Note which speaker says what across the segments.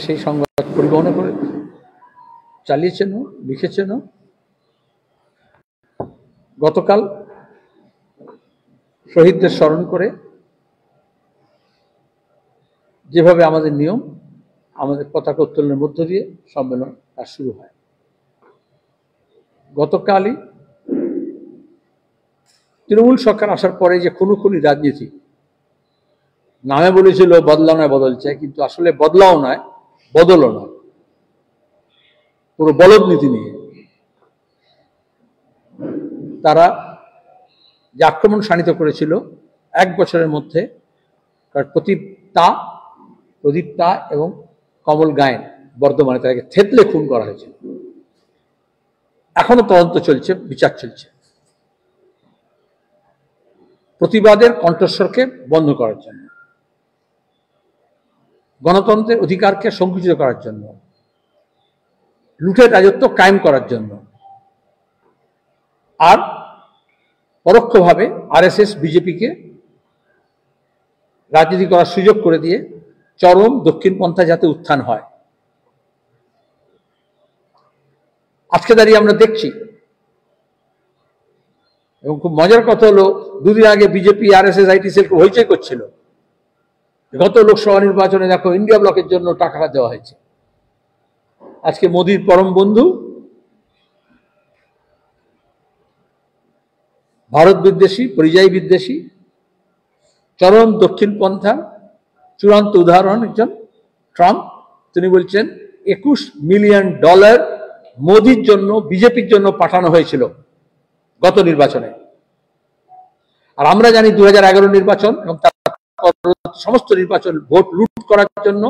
Speaker 1: সেই সংবাদ পরিবহন করে চালিয়েছেন, লিখেছেন। গতকাল শহীদদের স্মরণ করে যেভাবে আমাদের নিয়ম, আমাদের পতাকা উত্তোলনের মধ্য দিয়ে সম্মেলন আর শুরু হয়। গতকালই তৃণমূল সরকার আসার পরে যে খুনোখুনি রাজনীতি নামে বলেছিল বদলাও নয় বদল চাই, কিন্তু আসলে বদলাও নয় বদলও নয়, পুরো বলদ নীতি নিয়ে তারা যে আক্রমণ শাণিত করেছিল 1 বছরের মধ্যে, প্রদীপ তা এবং কমল গায়েন বর্ধমানে তাদেরকে থেতলে খুন করা হয়েছে। এখনো তদন্ত চলছে, বিচার চলছে। প্রতিবাদের কণ্ঠস্বরকে বন্ধ করার জন্য, গণতন্ত্রের অধিকারকে সংকুচিত করার জন্য, লুটের রাজত্ব কায়েম করার জন্য, আর পরোক্ষভাবে আরএসএস বিজেপিকে রাজনীতি করার সুযোগ করে দিয়ে চরম দক্ষিণপন্থা যাতে উত্থান হয়। আজকে দাঁড়িয়ে আমরা দেখছি, এবং খুব মজার কথা হলো, দুদিন আগে বিজেপি আরএসএস আইটি সেলকে হইচই করছিল গত লোকসভা নির্বাচনে দেখো ইন্ডিয়া ব্লকের জন্য টাকা দেওয়া হয়েছে। আজকে মোদির পরম বন্ধু ভারত বিদ্বেষী, পরিযায়ী বিদ্বেষী, চরম দক্ষিণপন্থা চূড়ান্ত উদাহরণ একজন ট্রাম্প। তিনি বলছেন $21 মিলিয়ন মোদির জন্য, বিজেপির জন্য পাঠানো হয়েছিল গত নির্বাচনে। আর আমরা জানি 2011 নির্বাচন এবং তার সমস্ত নির্বাচন ভোট লুট করার জন্য,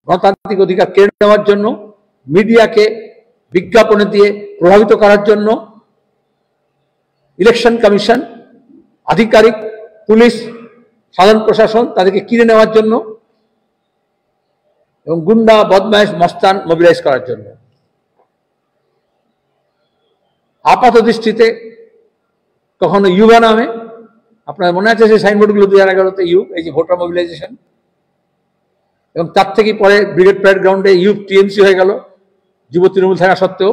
Speaker 1: গণতান্ত্রিক অধিকার কেড়ে নেওয়ার জন্য, মিডিয়াকে বিজ্ঞাপনে দিয়ে প্রভাবিত করার জন্য, ইলেকশন কমিশন, আধিকারিক, পুলিশ, সাধারণ প্রশাসন তাদেরকে কিনে নেওয়ার জন্য, এবং গুন্ডা, বদমাইশ, মস্তান মোবিলাইজ করার জন্য। আপাত দৃষ্টিতে কখনো ইউবা নামে, আপনার মনে আছে সেই সাইনবোর্ডগুলো 2011-তে এই যে ভোটার মোবিলাইজেশন, এবং তার থেকে পরে ব্রিগেড প্যারেড গ্রাউন্ডে টিএমসি হয়ে গেল, যুব তৃণমূল থাকা সত্ত্বেও।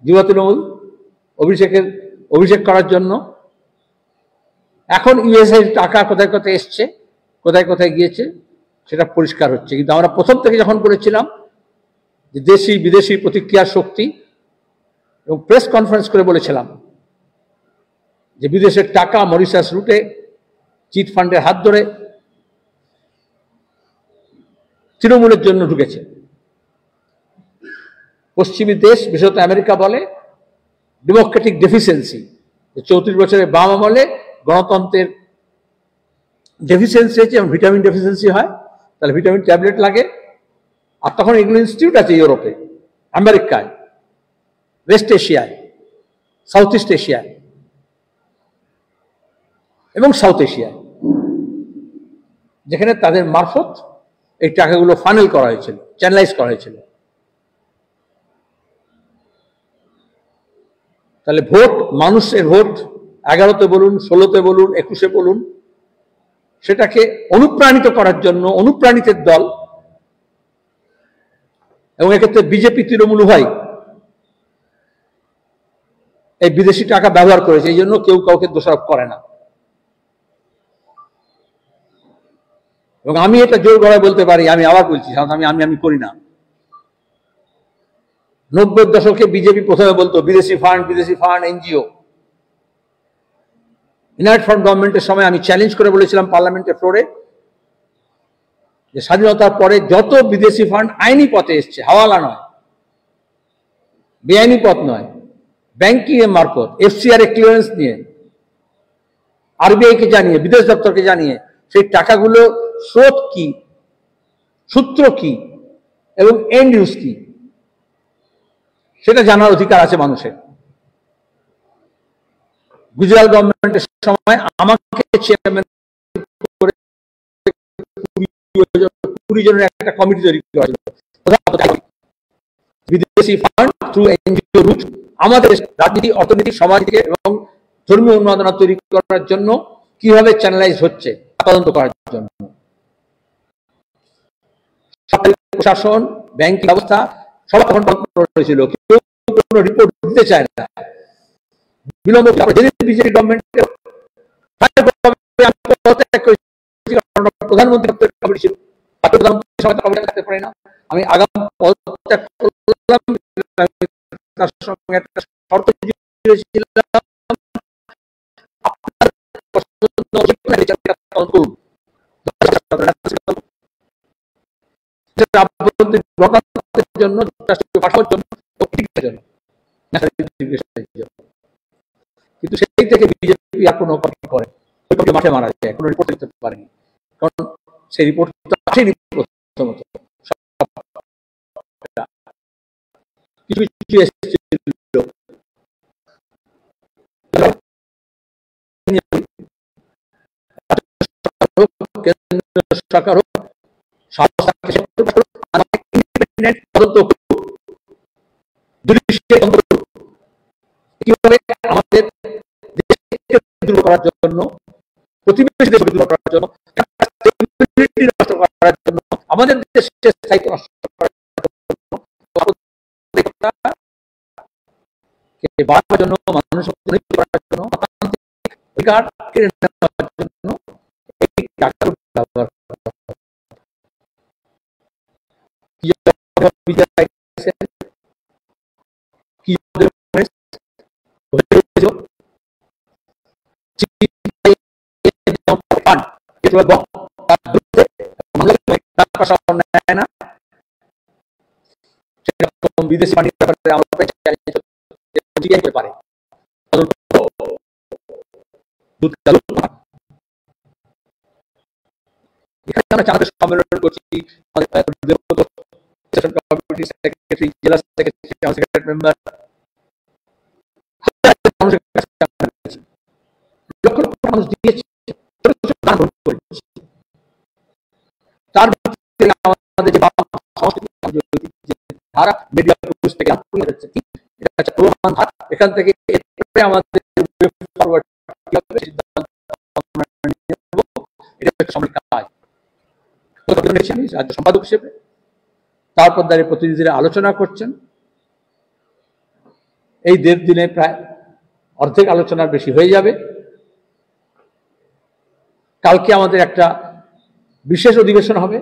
Speaker 1: যুব তৃণমূল অভিষেক করার জন্য। এখন ইউএসএ টাকা কোথায় কোথায় এসছে, কোথায় কোথায় গিয়েছে সেটা পরিষ্কার হচ্ছে। কিন্তু আমরা প্রথম থেকে যখন বলেছিলাম যে দেশি বিদেশি প্রতিক্রিয়ার শক্তি, এবং প্রেস কনফারেন্স করে বলেছিলাম যে বিদেশের টাকা মরিশাস রুটে চিট ফান্ডের হাত ধরে তৃণমূলের জন্য ঢুকেছে। পশ্চিমী দেশ, বিশেষত আমেরিকা বলে ডেমোক্রেটিক ডেফিসিয়েন্সি, 34 বছরের বাম আমলে গণতন্ত্রের ডেফিসিয়েন্সি হয়েছে, এবং ভিটামিন ডেফিসিয়েন্সি হয়, তাহলে ভিটামিন ট্যাবলেট লাগে। আর তখন এগুলো ইনস্টিটিউট আছে ইউরোপে, আমেরিকায়, ওয়েস্ট এশিয়ায়, সাউথ ইস্ট এশিয়ায় এবং সাউথ এশিয়ায়, যেখানে তাদের মারফত এই টাকাগুলো ফানেল করা হয়েছিল, চ্যানেলাইজ করা হয়েছিল। তাহলে ভোট, মানুষের ভোট, 11তে বলুন, 16তে বলুন, 21-এ বলুন, সেটাকে অনুপ্রাণিত করার জন্য অনুপ্রাণিতের দল, এবং এক্ষেত্রে বিজেপি তৃণমূল উভয় এই বিদেশি টাকা ব্যবহার করেছে। এই জন্য কেউ কাউকে দোষারোপ করে না। এবং আমি এটা জোর গলায় বলতে পারি, আমি আবার বলছি, আমি করি না। 90-এর দশকে বিজেপি প্রথমে বলতো বিদেশি ফান্ড, এনজিও। ইউনাইটেড ফ্রন্ট গভর্নমেন্টের সময় আমি চ্যালেঞ্জ করে বলেছিলাম পার্লামেন্টের ফ্লোরে যে স্বাধীনতার পরে যত বিদেশি ফান্ড আইনি পথে এসছে, হাওয়ালা নয়, বেআইনি পথ নয়, ব্যাংকিং এর মারফত, এফসিআর ক্লিয়ারেন্স নিয়ে, আরবিআই কে জানিয়ে, বিদেশ দপ্তরকে জানিয়ে, সেই টাকাগুলো স্রোত কি, সূত্র কি, এবং এন্ড ইউজ কি, সেটা জানার অধিকার আছে মানুষের। গুজরাট গভর্নমেন্টের সময় আমাকে চেয়ারম্যান করে 20 জনের একটা কমিটি তৈরি করা হয়েছিল। বিদেশি ফান্ড থ্রু এনজিও রুট আমাদের রাজনীতি, অর্থনীতি, সমাজ এবং ধর্মীয় উন্মাদনা তৈরি করার জন্য কিভাবে চ্যানেলাইজ হচ্ছে তদন্ত করার জন্য। প্রশাসন, ব্যাংকিং ব্যবস্থা সব তখন কন্ট্রোল হয়েছিল, কেউ কোনো রিপোর্ট দিতে চায় না। বিলম্ব বিজেপি গভর্নমেন্টের প্রধানমন্ত্রী ছিল, প্রধানমন্ত্রী সবাই থাকতে পারে না। আমি আগাম পদত্যাগ করলাম, তার সঙ্গে একটা শর্ত দিয়েছিলাম, জন্য পাঠানোর জন্য, কিন্তু সেই থেকে বিজেপি আর কোনো করে মাঠে মারা যায়, কোনো রিপোর্ট দিতে পারেনি, কারণ সেই রিপোর্ট আসেনি প্রথমত। কিছু কিছু এসেছিল কেন্দ্র সরকার হোক, কিভাবে আমাদের দূর করার জন্য, প্রতিবেশী দেশকে দূর করার জন্য, নষ্ট করার জন্য, আমাদের দেশের স্থায়িত্ব নষ্ট করার জন্য, মানুষের জন্য, অধিকার কেড়ে নেওয়ার জন্য এই টাকা ব্যবহার বিদেশি পানি পারে। এখানে আমরা চাঁদের সম্মেলন করছি, সেক্রেটারি, জেলা সেক্রেটারি, মেম্বার, লক্ষ লক্ষ মানুষ দিয়েছে, তার ভিতরে আমাদের যে ধারা মিডিয়া থেকে এটা হচ্ছে প্রমাণ ধারা। এখান থেকে আমাদের রাজ্য সম্পাদক হিসেবে তারপর দাঁড়িয়ে প্রতিনিধিরা আলোচনা করছেন। এই 1.5 দিনে প্রায় অর্ধেক আলোচনার বেশি হয়ে যাবে। কালকে আমাদের একটা বিশেষ অধিবেশন হবে,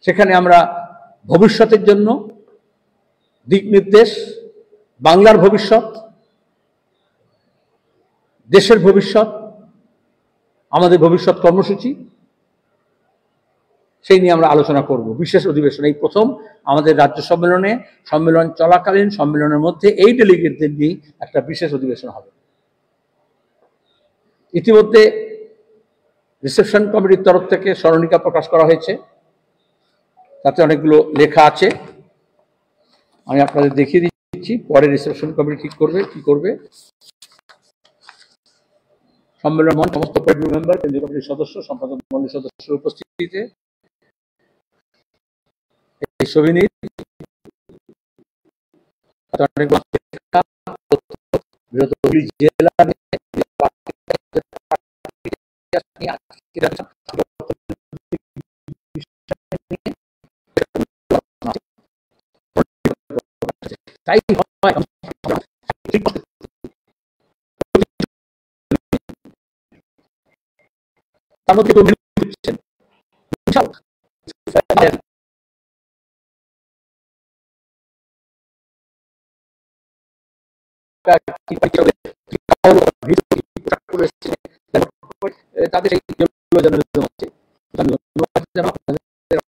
Speaker 1: সেখানে আমরা ভবিষ্যতের জন্য দিক নির্দেশ, বাংলার ভবিষ্যৎ, দেশের ভবিষ্যৎ, আমাদের ভবিষ্যৎ কর্মসূচি, সেই নিয়ে আমরা আলোচনা করব। বিশেষ অধিবেশন এই প্রথম আমাদের রাজ্য সম্মেলন চলাকালীন, সম্মেলনের মধ্যে এই ডেলিগেটদের নিয়ে একটা বিশেষ অধিবেশন হবে। ইতিমধ্যে রিসেপশন কমিটির তরফ থেকে স্মরণিকা প্রকাশ করা হয়েছে, তাতে অনেকগুলো লেখা আছে, আমি আপনাদের দেখিয়ে দিচ্ছি। পরে রিসেপশন কমিটি ঠিক করবে কি করবে। সম্মেলন মঞ্চ সমস্ত মেম্বার, কেন্দ্রীয় কমিটির সদস্য, সম্পাদক মন্ডলীর সদস্যের উপস্থিতিতে তাই হয় তার মধ্যে তাদের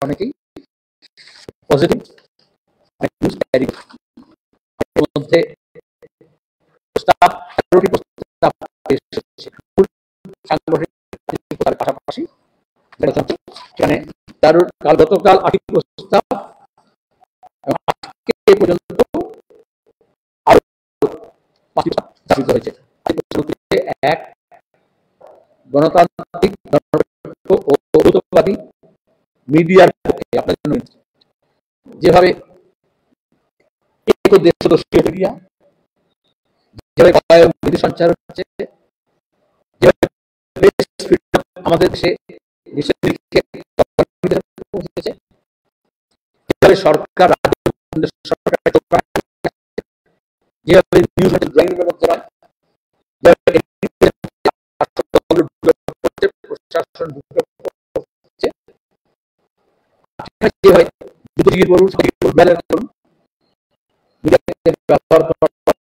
Speaker 1: অনেকেই পজিটিভ মধ্যে পাশাপাশি সেখানে গতকাল 8টি প্রস্তাব পর্যন্ত আরো 5টি স্থাপিত হয়েছে। এক, গণতান্ত্রিক ও বহুত্ববাদী মিডিয়ার পক্ষে আপনার জন্য যেভাবে দেশীয় মিডিয়া, যেভাবে সঞ্চার হচ্ছে, আমাদের দেশে পৌঁছেছে, যেভাবে সরকার যেভাবে নিউজ মধ্যে নয়, প্রশাসন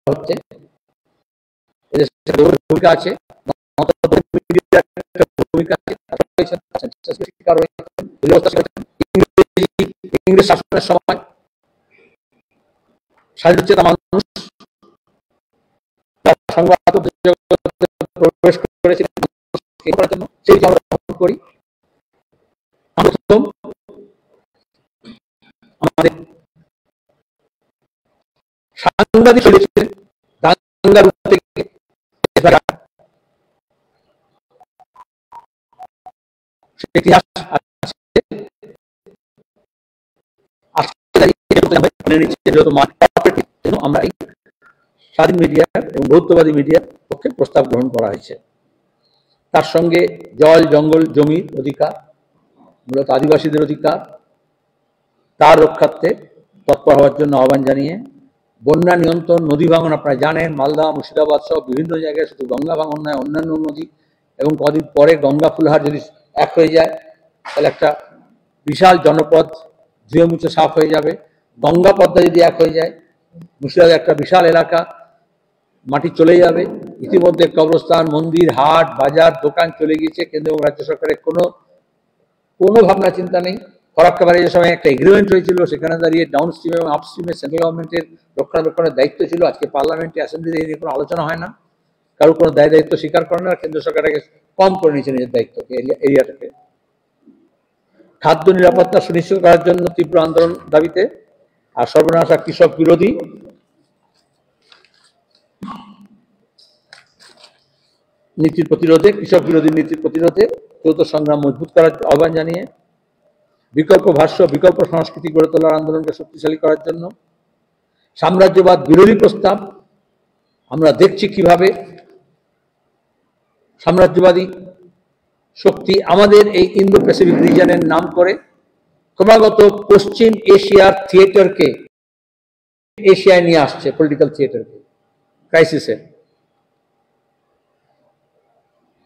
Speaker 1: হচ্ছে ভূমিকা আছে, ইংরেজ শাসনের সময় স্বাধীনচেতা মানুষ সংবাদ প্রবেশ করেছিলেন সেই আমরা করি। প্রথম আমাদের সাংবাদিক চলেছিলেন দাঙ্গার থেকে ইতিহাস আমরা এই স্বাধীন মিডিয়া এবং বহুত্ববাদী মিডিয়ার পক্ষে প্রস্তাব গ্রহণ করা হয়েছে। তার সঙ্গে জল জঙ্গল জমির অধিকার, মূলত আদিবাসীদের অধিকার, তার রক্ষার্থে তৎপর হওয়ার জন্য আহ্বান জানিয়ে বন্যা নিয়ন্ত্রণ, নদী ভাঙন, আপনারা জানেন মালদা মুর্শিদাবাদ সহ বিভিন্ন জায়গায় শুধু গঙ্গা ভাঙন নয়, অন্যান্য নদী, এবং কদিন পরে গঙ্গা ফুলহার যদি এক হয়ে যায় তাহলে একটা বিশাল জনপদ ধুয়ে মুছে সাফ হয়ে যাবে। গঙ্গা পদ্মা যদি এক হয়ে যায় মুর্শিদাবাদ একটা বিশাল এলাকা মাটি চলে যাবে। ইতিমধ্যে কবরস্থান, মন্দির, হাট, বাজার, দোকান চলে গিয়েছে। কেন্দ্র এবং রাজ্য সরকারের কোনো ভাবনা চিন্তা নেই। ফরাক্কা ব্যারেজের সময় একটা এগ্রিমেন্ট হয়েছিল, সেখানে দাঁড়িয়ে ডাউন স্ট্রিম এবং আপ স্ট্রিমে সেন্ট্রাল গভর্নমেন্টের রক্ষণাবেক্ষণের দায়িত্ব ছিল। আজকে পার্লামেন্টে অ্যাসেম্বলিতে এই নিয়ে কোনো আলোচনা হয় না, কারো কোনো দায়িত্ব স্বীকার করে না। কেন্দ্র সরকারটাকে কম করে নিয়েছে নিজের দায়িত্বকে, এরিয়াটাকে। খাদ্য নিরাপত্তা সুনিশ্চিত করার জন্য তীব্র আন্দোলন দাবিতে আর সর্বনাশা কৃষক বিরোধী নীতির প্রতিরোধে, কৃষক বিরোধী নীতির প্রতিরোধে যৌথ সংগ্রাম মজবুত করার আহ্বান জানিয়ে বিকল্প ভাষ্য, বিকল্প সংস্কৃতি গড়ে তোলার আন্দোলনকে শক্তিশালী করার জন্য সাম্রাজ্যবাদ বিরোধী প্রস্তাব। আমরা দেখছি কিভাবে সাম্রাজ্যবাদী শক্তি আমাদের এই ইন্দো প্যাসিফিক রিজনের নাম করে ক্রমাগত পশ্চিম এশিয়ার থিয়েটারকে এশিয়ায় নিয়ে আসছে, পলিটিক্যাল থিয়েটারকে ক্রাইসিসে।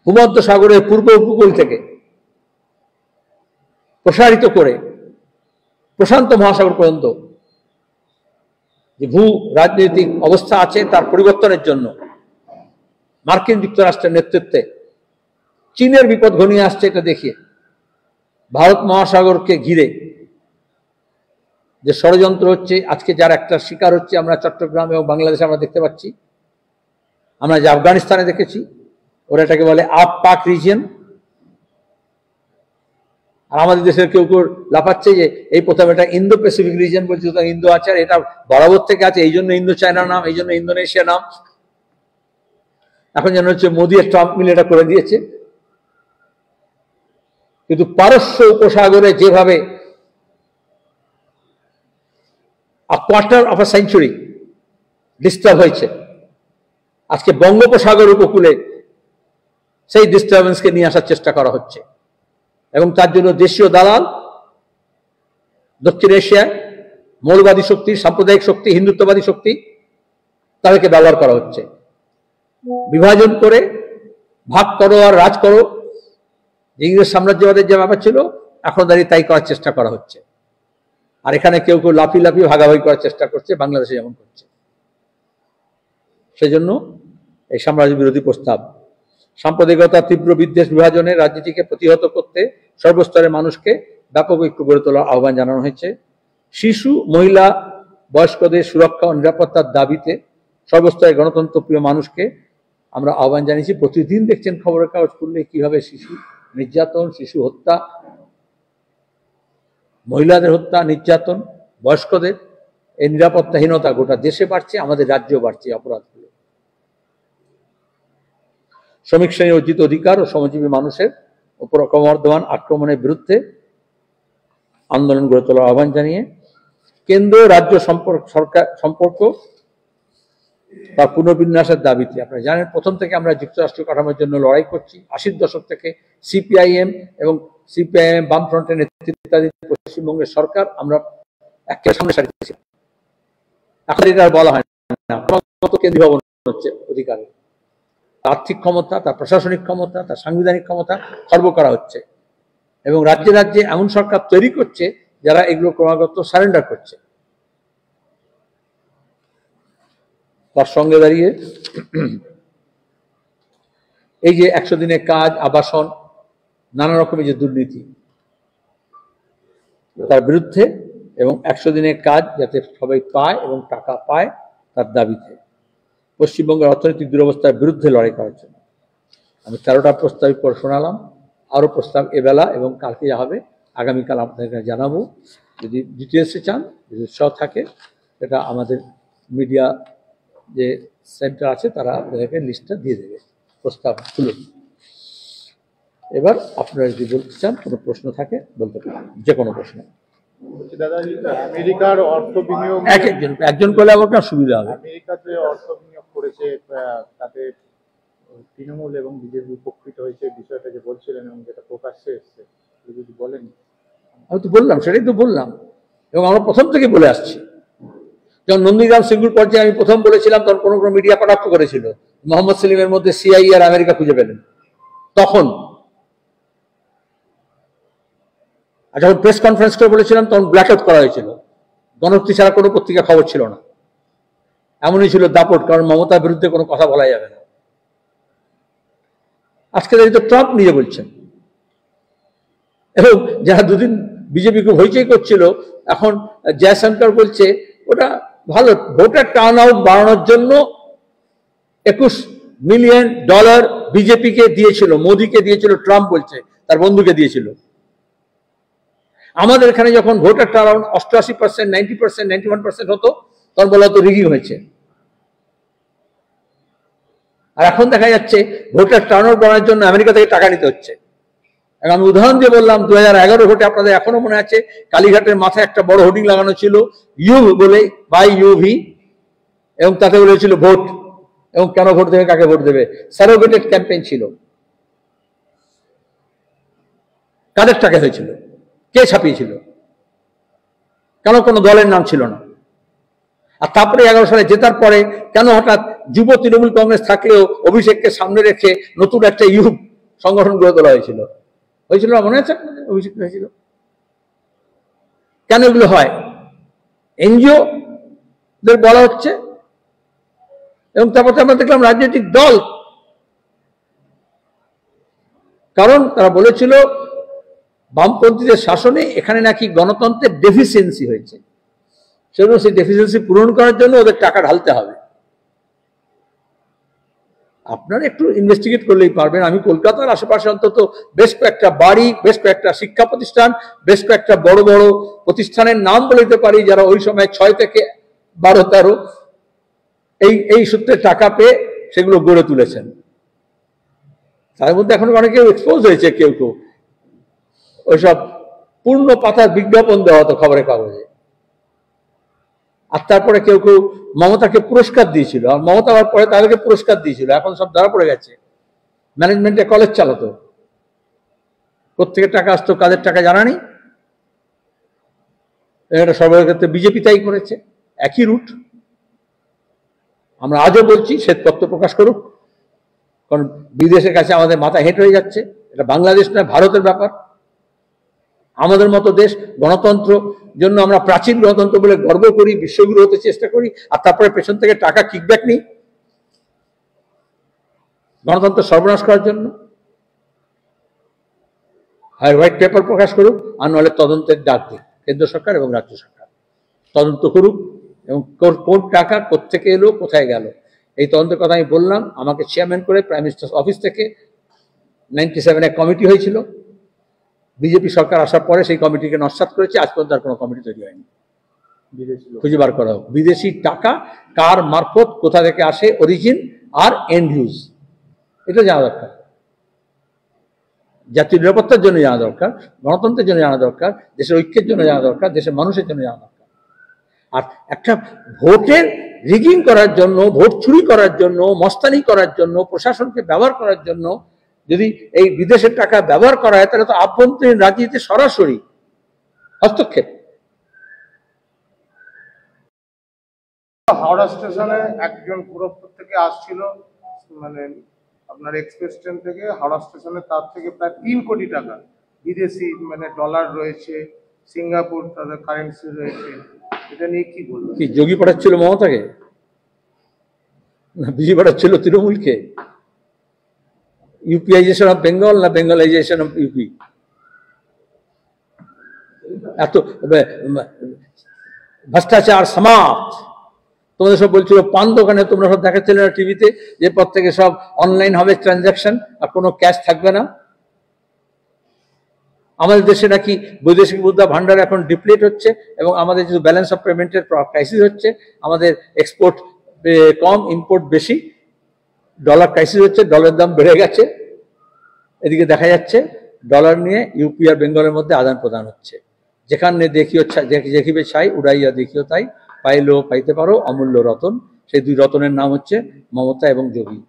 Speaker 1: ভূমধ্য সাগরের পূর্ব উপকূল থেকে প্রসারিত করে প্রশান্ত মহাসাগর পর্যন্ত যে ভূ রাজনৈতিক অবস্থা আছে তার পরিবর্তনের জন্য মার্কিন যুক্তরাষ্ট্রের নেতৃত্বে চীনের বিপদ ঘনিয়ে আসছে, এটা দেখিয়ে ভারত মহাসাগরকে ঘিরে যে ষড়যন্ত্র হচ্ছে, আজকে যার একটা শিকার হচ্ছে আমরা চট্টগ্রাম এবং বাংলাদেশে আমরা দেখতে পাচ্ছি। আমরা যে আফগানিস্তানে দেখেছি, ওরা এটাকে বলে আপ পাক রিজিয়ন। আর আমাদের দেশের কেউ কেউ লাফাচ্ছে যে এই প্রথম এটা ইন্দো প্যাসিফিক রিজিয়ন বলছে, ইন্দো আছে, আর এটা বরাবর থেকে আছে, এই জন্য ইন্দো চায়না নাম, এই জন্য ইন্দোনেশিয়া নাম। এখন যেন হচ্ছে মোদী আর ট্রাম্প মিলে এটা করে দিয়েছে। কিন্তু পারস্য উপসাগরে যেভাবে quarter of a century disturb হয়েছে, আজকে বঙ্গোপসাগর উপকূলে সেই ডিস্টারবেন্সকে নিয়ে আসার চেষ্টা করা হচ্ছে। এবং তার জন্য দেশীয় দালাল, দক্ষিণ এশিয়ায় মৌলবাদী শক্তি, সাম্প্রদায়িক শক্তি, হিন্দুত্ববাদী শক্তি, তাদেরকে ব্যবহার করা হচ্ছে। বিভাজন করে ভাগ করো আর রাজ করো, ইংরেজ সাম্রাজ্যবাদের যে ব্যাপার ছিল, এখন দাঁড়িয়ে তাই করার চেষ্টা করা হচ্ছে। আর এখানে কেউ কেউ লাফিয়ে লাফিয়ে ভাগাভাগি করার চেষ্টা করছে, বাংলাদেশে যেমন করছে। সেজন্য এই সাম্রাজ্য বিরোধী প্রস্তাব, সাম্প্রদায়িকতা, তীব্র বিদ্বেষ, বিভাজনের রাজনীতিকে প্রতিহত করতে সর্বস্তরের মানুষকে ব্যাপক ঐক্য গড়ে তোলার আহ্বান জানানো হয়েছে। শিশু, মহিলা, বয়স্কদের সুরক্ষা ও নিরাপত্তার দাবিতে সর্বস্তরের গণতন্ত্রপ্রিয় মানুষকে আমরা আহ্বান জানিয়েছি। প্রতিদিন দেখছেন খবরের কাগজ খুললে কিভাবে শিশু নির্যাতন, শিশু হত্যা, মহিলাদের হত্যা, নির্যাতন, বয়স্কদের এই নিরাপত্তাহীনতা গোটা দেশে বাড়ছে, আমাদের রাজ্যেও বাড়ছে অপরাধগুলো। শ্রমিক শ্রেণীর অর্জিত অধিকার ও শ্রমজীবী মানুষের উপর ক্রমবর্ধমান আক্রমণের বিরুদ্ধে আন্দোলন গড়ে তোলার আহ্বান জানিয়ে কেন্দ্র রাজ্য সম্পর্ক বা পুনর্বিন্যাসের দাবিতে, আপনারা জানেন প্রথম থেকে আমরা যুক্তরাষ্ট্রীয় কাঠামোর জন্য লড়াই করছি। 80-র দশক থেকে সিপিআইএম এবং সিপিআইএম বামফ্রন্টের নেতৃত্বাধীন পশ্চিমবঙ্গের সরকার আমরা একেবারে সামনে সারিতে ছিল। এখন এটা আর বলা হয় না, ক্রমাগত কেন্দ্রীয় ভবন হচ্ছে অধিকারের। আর্থিক ক্ষমতা, তার প্রশাসনিক ক্ষমতা, তার সাংবিধানিক ক্ষমতা খর্ব করা হচ্ছে, এবং রাজ্যে রাজ্যে এমন সরকার তৈরি করছে যারা এগুলো ক্রমাগত সারেন্ডার করছে। তার সঙ্গে দাঁড়িয়ে এই যে 100 দিনের কাজ, আবাসন, নানা রকমের যে দুর্নীতি, তার বিরুদ্ধে এবং 100 দিনের কাজ যাতে সবাই পায় এবং টাকা পায় তার দাবিতে পশ্চিমবঙ্গের অর্থনৈতিক দুরবস্থার বিরুদ্ধে লড়াই করার জন্য আমি 13টা প্রস্তাবিত করে শোনালাম। আরও প্রস্তাব এবেলা এবং কালকে হবে, আগামীকাল আপনাদের জানাবো। যদি ডিটেলসে চান, যদি উৎসাহ থাকে, সেটা আমাদের মিডিয়া যে সেন্টার আছে তারা আপনাদেরকে লিস্টটা দিয়ে দেবে, প্রস্তাব তুলে। এবার আপনারা যদি বলতে চান, কোনো প্রশ্ন থাকে বলতে পারেন, যে কোনো প্রশ্ন।
Speaker 2: আমেরিকার অর্থ বিনিয়োগ
Speaker 1: একজন করলে আমার সুবিধা হবে।
Speaker 2: আমেরিকাতে অর্থ বিনিয়োগ করেছে, তাতে তৃণমূল এবং বিজেপি উপকৃত হয়েছে, বিষয়টা যে বলছিলেন এবং যেটা প্রকাশ্যে এসছে, যদি বলেন।
Speaker 1: আমি তো বললাম, সেটাই তো বললাম, এবং আমরা প্রথম থেকে বলে আসছি। যখন নন্দীগ্রাম সিঙ্গুর পর্যায়ে আমি প্রথম বলেছিলাম, তখন কোনো কোনো মিডিয়া কটাক্ষ করেছিল, মোহাম্মদ সেলিমের মধ্যে সিআইএ আর আমেরিকা খুঁজে পেলেন তখন। আর যখন প্রেস কনফারেন্স করে বলেছিলাম, তখন ব্ল্যাক আউট করা হয়েছিল, গণহত্যা ছাড়া কোনো পত্রিকা খবর ছিল না। এমনই ছিল দাপট, কারণ মমতার বিরুদ্ধে কোনো কথা বলা যাবে না। আজকে তো ট্রাম্প নিজে বলছেন, এবং যারা দুদিন বিজেপিকে হইচই করছিল, এখন জয়শঙ্কর বলছে ওটা ভালো, ভোটার টার্ন আউট বাড়ানোর জন্য $21 মিলিয়ন বিজেপিকে দিয়েছিল, মোদীকে দিয়েছিল, ট্রাম্প বলছে তার বন্ধুকে দিয়েছিল। আমাদের এখানে যখন ভোটার টার্ন আউট 88%, 90%, 91% হতো, তখন বলা হতো রিগিং হয়েছে। আর এখন দেখা যাচ্ছে ভোটার টার্ন আউট বাড়ানোর জন্য আমেরিকা থেকে টাকা নিতে হচ্ছে। আমি উদাহরণ দিয়ে বললাম, 2011 ভোটে আপনাদের এখনো মনে আছে, কালীঘাটের মাথায় একটা বড় হোর্ডিং লাগানো ছিল, ইউ বলে, বাই ইউভি, এবং তাতে বলেছিল ভোট, এবং কেন ভোট দেবে, কাকে ভোট দেবে, সারোগেটেড ক্যাম্পেইন ছিল। কাদের টাকা হয়েছিল, কে ছাপিয়েছিল, কেন কোনো দলের নাম ছিল না। আর তারপরে 11 সালে জেতার পরে কেন হঠাৎ যুব তৃণমূল কংগ্রেস থাকলেও অভিষেককে সামনে রেখে নতুন একটা ইউথ সংগঠন গড়ে তোলা হয়েছিল, মনে আছে অভিষেক হয়েছিল। কেন এগুলো হয়, এনজিও দের বলা হচ্ছে, এবং তারপরে আমরা দেখলাম রাজনৈতিক দল, কারণ তারা বলেছিল বামপন্থীদের শাসনে এখানে নাকি গণতন্ত্রের ডেফিসিয়েন্সি হয়েছে, সেজন্য সেই ডেফিসিয়েন্সি পূরণ করার জন্য ওদের টাকা ঢালতে হবে। আপনারা একটু ইনভেস্টিগেট করলেই পারবেন। আমি কলকাতার আশেপাশে অন্তত বেশ কয়েকটা বাড়ি, বেশ কয়েকটা শিক্ষা প্রতিষ্ঠান, বেশ কয়েকটা বড় বড় প্রতিষ্ঠানের নাম বলে দিতে পারি, যারা ওই সময় 6 থেকে 12-13 এই সূত্রে টাকা পেয়ে সেগুলো গড়ে তুলেছেন। তার মধ্যে এখন অনেকে এক্সপোজ হয়েছে, কেউ কেউ ওইসব পূর্ণ পাতার বিজ্ঞাপন দেওয়া হতো খবরের কাগজে। আর তারপরে কেউ কেউ মমতাকে পুরস্কার দিয়েছিল, আর মমতা হওয়ার পরে তাদেরকে পুরস্কার দিয়েছিল। এখন সব ধরা পড়ে গেছে। ম্যানেজমেন্টে কলেজ চালাতো, কোত্থেকে টাকা আসতো, কাদের টাকা জানা নেই। এটা সরকারের ক্ষেত্রে বিজেপি তাই করেছে, একই রুট। আমরা আজও বলছি শ্বেতপত্র প্রকাশ করুক, কারণ বিদেশের কাছে আমাদের মাথা হেঁট হয়ে যাচ্ছে। এটা বাংলাদেশ নয়, ভারতের ব্যাপার। আমাদের মতো দেশ, গণতন্ত্র জন্য আমরা প্রাচীন গণতন্ত্র বলে গর্ব করি, বিশ্বগুরু হতে চেষ্টা করি, আর তারপরে পেছন থেকে টাকা কিকব্যাক নিই গণতন্ত্র সর্বনাশ করার জন্য। হয় হোয়াইট পেপার প্রকাশ করুক, আর নাহলে তদন্তের ডাক দিক কেন্দ্র সরকার এবং রাজ্য সরকার, তদন্ত করুক, এবং কোন টাকা কোত্থেকে এলো, কোথায় গেল। এই তদন্তের কথা আমি বললাম। আমাকে চেয়ারম্যান করে প্রাইম মিনিস্টার অফিস থেকে 97-এ কমিটি হয়েছিল। বিজেপি সরকার আসার পরে সেই কমিটিকে নস্যাৎ করেছে। আজ পর্যন্ত আর কোনো কমিটি তৈরি হয়নি। খুঁজে বার করা হোক বিদেশি টাকা কার মারফত, কোথা থেকে আসে, অরিজিন আর এন্ড ইউজ, এটা জানা দরকার। জাতীয় নিরাপত্তার জন্য জানা দরকার, গণতন্ত্রের জন্য জানা দরকার, দেশের ঐক্যের জন্য জানা দরকার, দেশের মানুষের জন্য জানা দরকার। আর একটা ভোটের রিগিং করার জন্য, ভোট চুরি করার জন্য, মস্তানি করার জন্য, প্রশাসনকে ব্যবহার করার জন্য যদি এই বিদেশের টাকা ব্যবহার করা হয়, তাহলে তো আভ্যন্তরীণ রাজনীতিতে সরাসরি হস্তক্ষেপ।
Speaker 3: হাওড়া স্টেশনে একজন গোরখপুর থেকে আসছিল, মানে আপনার এক্সপ্রেস ট্রেন থেকে হাওড়া স্টেশনে, তার থেকে প্রায় 3 কোটি টাকা বিদেশি মানে ডলার রয়েছে, সিঙ্গাপুর তাদের কারেন্সি রয়েছে। এটা নিয়ে কি বলবেন?
Speaker 1: কি যোগী পাঠাচ্ছিল মমতাকে, না বিজেপি পাঠাচ্ছিল তৃণমূলকে? ইউপিআইজেশন অফ বেঙ্গল না বেঙ্গলাইজেশন অফ ইউপি? এত ভ্রষ্টাচার সমাপ্ত। তোমাদের সব বলছিল পান দোকানে, তোমরা সব দেখাচ্ছিলে না টিভিতে, যে পর থেকে সব অনলাইন হবে ট্রানজাকশন, আর কোনো ক্যাশ থাকবে না। আমাদের দেশে নাকি বৈদেশিক মুদ্রা ভান্ডার এখন ডিপ্লিট হচ্ছে, এবং আমাদের যে ব্যালেন্স অফ পেমেন্টের ক্রাইসিস হচ্ছে, আমাদের এক্সপোর্ট কম, ইম্পোর্ট বেশি, ডলার ক্রাইসিস হচ্ছে, ডলারের দাম বেড়ে গেছে। এদিকে দেখা যাচ্ছে ডলার নিয়ে ইউপি আর বেঙ্গলের মধ্যে আদান প্রদান হচ্ছে। যেখানে দেখিবে ছাই, উড়াইয়া দেখিও তাই, পাইলেও পাইতে পারো অমূল্য রতন। সেই দুই রতনের নাম হচ্ছে মমতা এবং যোগী।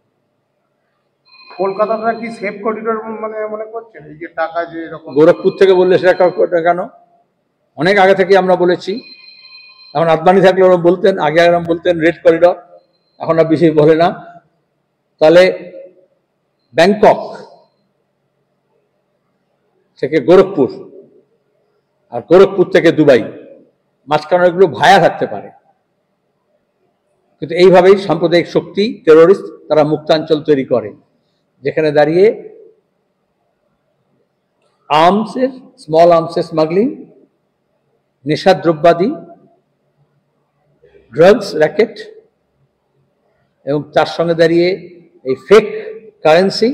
Speaker 3: কলকাতাটা কি সেফ করিডোর মানে মনে করছেন? এই যে টাকা যে এরকম
Speaker 1: গোরখপুর থেকে বললে সেটা কেন? অনেক আগে থেকে আমরা বলেছি। এখন আদবানি থাকলে ওরা বলতেন, আগে বলতেন রেড করিডর, এখন আর বেশি বলে না। তাহলে ব্যাংকক থেকে গোরখপুর, আর গোরখপুর থেকে দুবাই, মাঝখানে এগুলো ভায়া থাকতে পারে। কিন্তু এইভাবেই সাম্প্রদায়িক শক্তি, টেরোরিস্ট, তারা মুক্তাঞ্চল তৈরি করে, যেখানে দাঁড়িয়ে আর্মসের, স্মল আর্মসের স্মাগলিং, নেশাদ্রব্যাদি, ড্রাগস র্যাকেট, এবং তার সঙ্গে দাঁড়িয়ে এই ফেক কারেন্সি,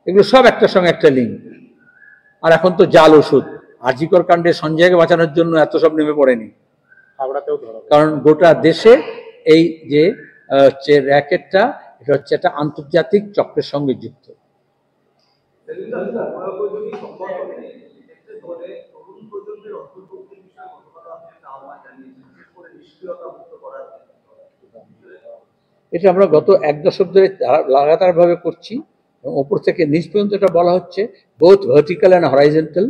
Speaker 1: এগুলো সব একটার সঙ্গে একটা লিঙ্ক। আর এখন তো জাল ওষুধ, আরজিকর কাণ্ডে সঞ্জয়কে বাঁচানোর জন্য এত সব নেমে পড়েনি, কারণ গোটা দেশে এই যে হচ্ছে র্যাকেটটা, এটা হচ্ছে একটা আন্তর্জাতিক চক্রের সঙ্গে যুক্ত। এটা আমরা গত 1 দশক ধরে লাগাতার ভাবে করছি, এবং ওপর থেকে নিচ পর্যন্ত এটা বলা হচ্ছে, বোথ ভার্টিক্যাল অ্যান্ড হরাইজন্টাল।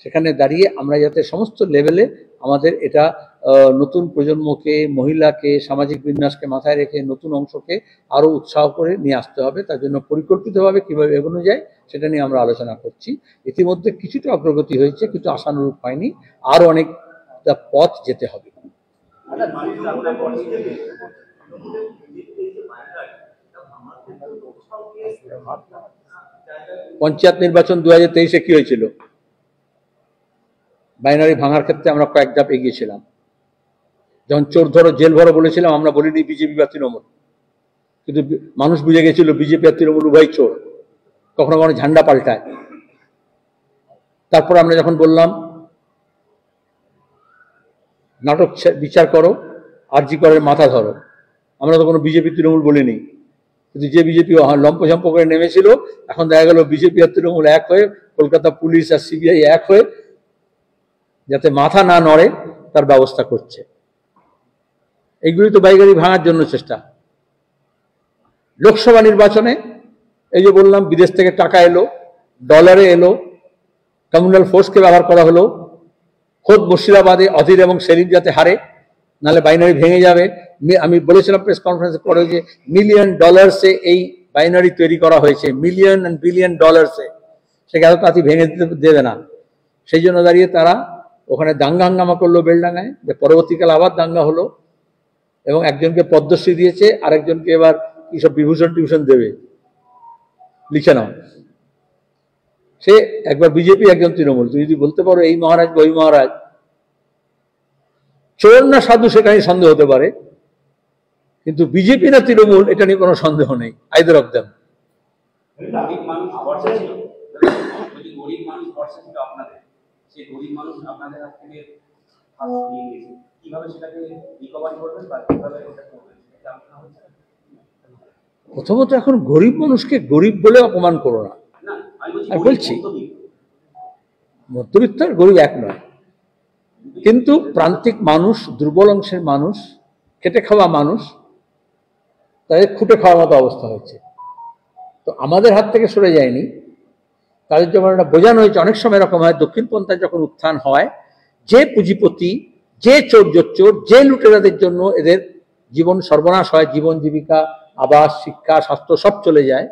Speaker 1: সেখানে দাঁড়িয়ে আমরা যাতে সমস্ত লেভেলে আমাদের এটা নতুন প্রজন্মকে, মহিলাকে, সামাজিক বিন্যাসকে মাথায় রেখে নতুন অংশকে আরো উৎসাহ করে নিয়ে আসতে হবে। তার জন্য পরিকল্পিতভাবে কিভাবে এগোনো যায় সেটা নিয়ে আমরা আলোচনা করছি। ইতিমধ্যে কিছুটা অগ্রগতি হয়েছে, কিন্তু আশানুরূপ হয়নি, আরো অনেক পথ যেতে হবে। পঞ্চায়েত নির্বাচন 2023-এ কি হয়েছিল? বাইনারি ভাঙার ক্ষেত্রে আমরা কয়েক ধাপ এগিয়েছিলাম। যখন চোর ধরো জেল ভরো বলেছিলাম, আমরা বলিনি বিজেপি বা তৃণমূল, কিন্তু মানুষ বুঝে গেছিল বিজেপি আর তৃণমূল উভয় চোর, কখনো কখনো ঝান্ডা পাল্টায়। তারপর আমরা যখন বললাম নাটক বিচার করো, আরজি করের মাথা ধরো, আমরা তো কোনো বিজেপি তৃণমূল বলিনি। কিন্তু যে বিজেপি লম্পঝম্প করে নেমেছিল, এখন দেখা গেল বিজেপি আর তৃণমূল এক হয়ে, কলকাতা পুলিশ আর সিবিআই এক হয়ে, যাতে মাথা না নড়ে তার ব্যবস্থা করছে। এইগুলি তো বাইগাড়ি ভাঙার জন্য চেষ্টা। লোকসভা নির্বাচনে এই যে বললাম, বিদেশ থেকে টাকা এলো, ডলারে এলো, কমিউনাল ফোর্সকে ব্যবহার করা হলো, খোদ মুর্শিদাবাদে অধীর এবং সেলিম যাতে হারে, নাহলে বাইনারি ভেঙে যাবে। আমি বলেছিলাম প্রেস কনফারেন্সে পরে যে $মিলিয়ন এই বাইনারি তৈরি করা হয়েছে, $মিলিয়ন and $বিলিয়ন। সেটা এত তাড়াতাড়ি ভেঙে দেবে না। সেই জন্য দাঁড়িয়ে তারা ওখানে দাঙ্গা হাঙ্গামা করলো বেলডাঙ্গায়, যে পরবর্তীকালে আবার দাঙ্গা হলো, এবং একজনকে পদ্মশ্রী দিয়েছে, আরেকজনকে এবার এইসব বিভূষণ টিভূষণ দেবে, লিখে নাও। সে একবার বিজেপি, একজন তৃণমূল। তুমি যদি বলতে পারো এই মহারাজ বা ওই মহারাজ চোর না সাধু, সেটা নিয়ে সন্দেহ হতে পারে, কিন্তু বিজেপি না তৃণমূল এটা নিয়ে কোনো সন্দেহ নেই। Either of them. প্রথমত এখন গরিব মানুষকে গরিব বলে অপমান করো না। আমি বলছি মধ্যবিত্ত আর গরিব এক নয়, কিন্তু প্রান্তিক মানুষ, দুর্বল অংশের মানুষ, খেটে খাওয়া মানুষ, তাদের খুঁটে খাওয়ার মতো অবস্থা হয়েছে। তো আমাদের হাত থেকে সরে যায়নি, তাদের যখন এটা বোঝানো হয়েছে। অনেক সময় এরকম হয়, দক্ষিণপন্থায় যখন উত্থান হয়, যে পুঁজিপতি, যে চোর জোচ্চোর, যে লুটেরাদের জন্য এদের জীবন সর্বনাশ হয়, জীবন জীবিকা, আবাস, শিক্ষা, স্বাস্থ্য সব চলে যায়,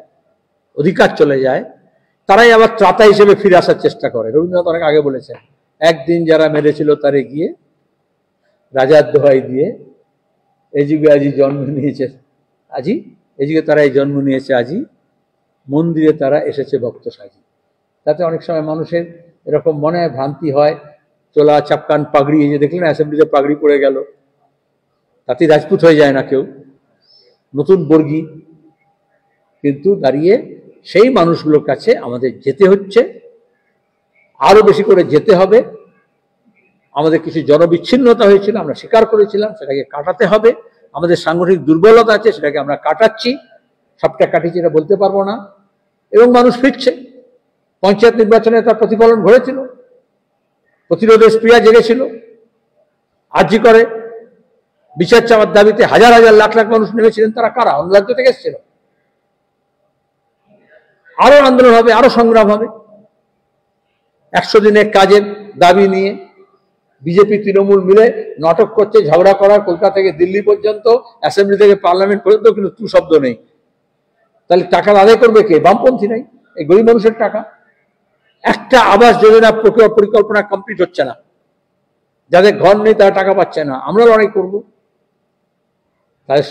Speaker 1: অধিকার চলে যায়, তারাই আবার ত্রাতা হিসেবে ফিরে আসার চেষ্টা করে। রবীন্দ্রনাথ অনেক আগে বলেছেন, একদিন যারা মেরেছিল তারে গিয়ে রাজার দোহাই দিয়ে এই যুগে আজি জন্ম নিয়েছে, আজি এই যুগে তারা এই জন্ম নিয়েছে, আজি মন্দিরে তারা এসেছে ভক্ত সাজি। তাতে অনেক সময় মানুষের এরকম মনে ভ্রান্তি হয়, চোলা চাপকান পাগড়ি, এই যে দেখলেন অ্যাসেম্বলিতে পাগড়ি পড়ে গেল, তাতে রাজপুত হয়ে যায় না কেউ, নতুন বর্গী। কিন্তু দাঁড়িয়ে সেই মানুষগুলোর কাছে আমাদের যেতে হচ্ছে, আরো বেশি করে যেতে হবে। আমাদের কিছু জনবিচ্ছিন্নতা হয়েছিল, আমরা স্বীকার করেছিলাম, সেটাকে কাটাতে হবে। আমাদের সাংগঠনিক দুর্বলতা আছে, সেটাকে আমরা কাটাচ্ছি, সবটা কাটিয়েছি এটা বলতে পারবো না। এবং মানুষ ফিরছে, পঞ্চায়েত নির্বাচনে তার প্রতিফলন ঘটেছিল, প্রতিরোধের স্প্রিয়া জেগেছিল। আর্জি করে বিচার চাওয়ার দাবিতে হাজার হাজার লাখ লাখ মানুষ নেমেছিলেন। তারা কারা? অন্য রাজ্য থেকে এসেছিল। আরো আন্দোলন হবে, আরো সংগ্রাম হবে। 100 দিনের কাজের দাবি নিয়ে বিজেপি তৃণমূল মিলে নাটক করছে, ঝগড়া করার, কলকাতা থেকে দিল্লি পর্যন্ত, অ্যাসেম্বলি থেকে পার্লামেন্ট পর্যন্ত, কিন্তু তু শব্দ নেই। তাহলে টাকা আদায় করবে কে? বামপন্থী নাই, এই গরিব মানুষের টাকা। একটা আবাস যোজনা পরিকল্পনা কমপ্লিট হচ্ছে না, যাদের ঘর নেই তারা টাকা পাচ্ছে না। আমরা লড়াই করবো। তাই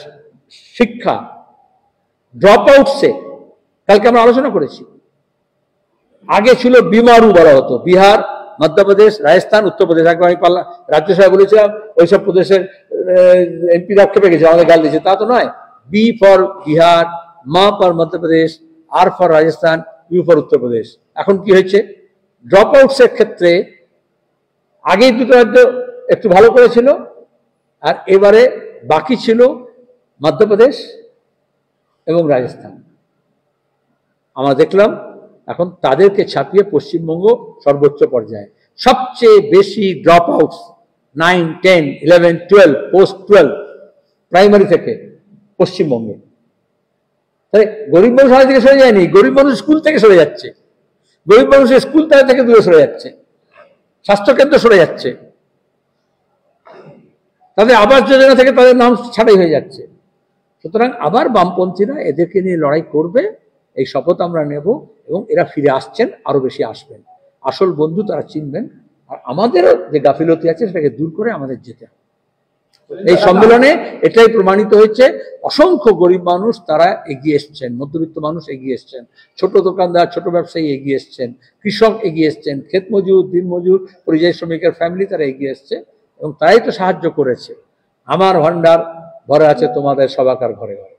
Speaker 1: শিক্ষা, ড্রপ আউটসে কালকে আমরা আলোচনা করেছি। আগে ছিল বিমারু বলা হতো, বিহার, মধ্যপ্রদেশ, রাজস্থান, উত্তরপ্রদেশ। একবার আমি রাজ্যসভায় বলেছিলাম, ওইসব প্রদেশের এমপিরা খেপে গেছে, আমাদের গাল দিয়েছে। তা তো নয়। B for Bihar, M for Madhya Pradesh, R for Rajasthan, U for Uttar Pradesh. এখন কি হয়েছে? ড্রপ আউটসের ক্ষেত্রে আগেই দুটো রাজ্য একটু ভালো করেছিল, আর এবারে বাকি ছিল মধ্যপ্রদেশ এবং রাজস্থান। আমরা দেখলাম এখন তাদেরকে ছাপিয়ে পশ্চিমবঙ্গ সর্বোচ্চ পর্যায়ে। সবচেয়ে বেশি ড্রপ আউটস 9, 10, 11, 12, পোস্ট 12 প্রাইমারি থেকে পশ্চিমবঙ্গে। তাই গরিব মানুষ আগে থেকে সরে যায়নি, গরিব মানুষ স্কুল থেকে সরে যাচ্ছে, গরিব মানুষের স্কুল তাদের থেকে দূরে সরে যাচ্ছে, স্বাস্থ্যকেন্দ্র সরে যাচ্ছে, তাদের আবাস যোজনা থেকে তাদের নাম ছাড়াই হয়ে যাচ্ছে। সুতরাং আবার বামপন্থীরা এদেরকে নিয়ে লড়াই করবে, এই শপথ আমরা নেব। এবং এরা ফিরে আসছেন, আরো বেশি আসবেন। আসল বন্ধু তারা চিনবেন, আর আমাদেরও যে গাফিলতি আছে সেটাকে দূর করে আমাদের যেতে হবে। এই সম্মেলনে এটাই প্রমাণিত হয়েছে, অসংখ্য গরিব মানুষ তারা এগিয়ে এসছেন, মধ্যবিত্ত মানুষ এগিয়ে এসছেন, ছোট দোকানদার, ছোট ব্যবসায়ী এগিয়ে এসছেন, কৃষক এগিয়ে এসছেন, ক্ষেত মজুর, দিন মজুর, পরিযায়ী শ্রমিকের ফ্যামিলি তারা এগিয়ে এসছে, এবং তারাই তো সাহায্য করেছে। আমার ভান্ডার ভরে আছে তোমাদের সবাকার ঘরে ঘরে।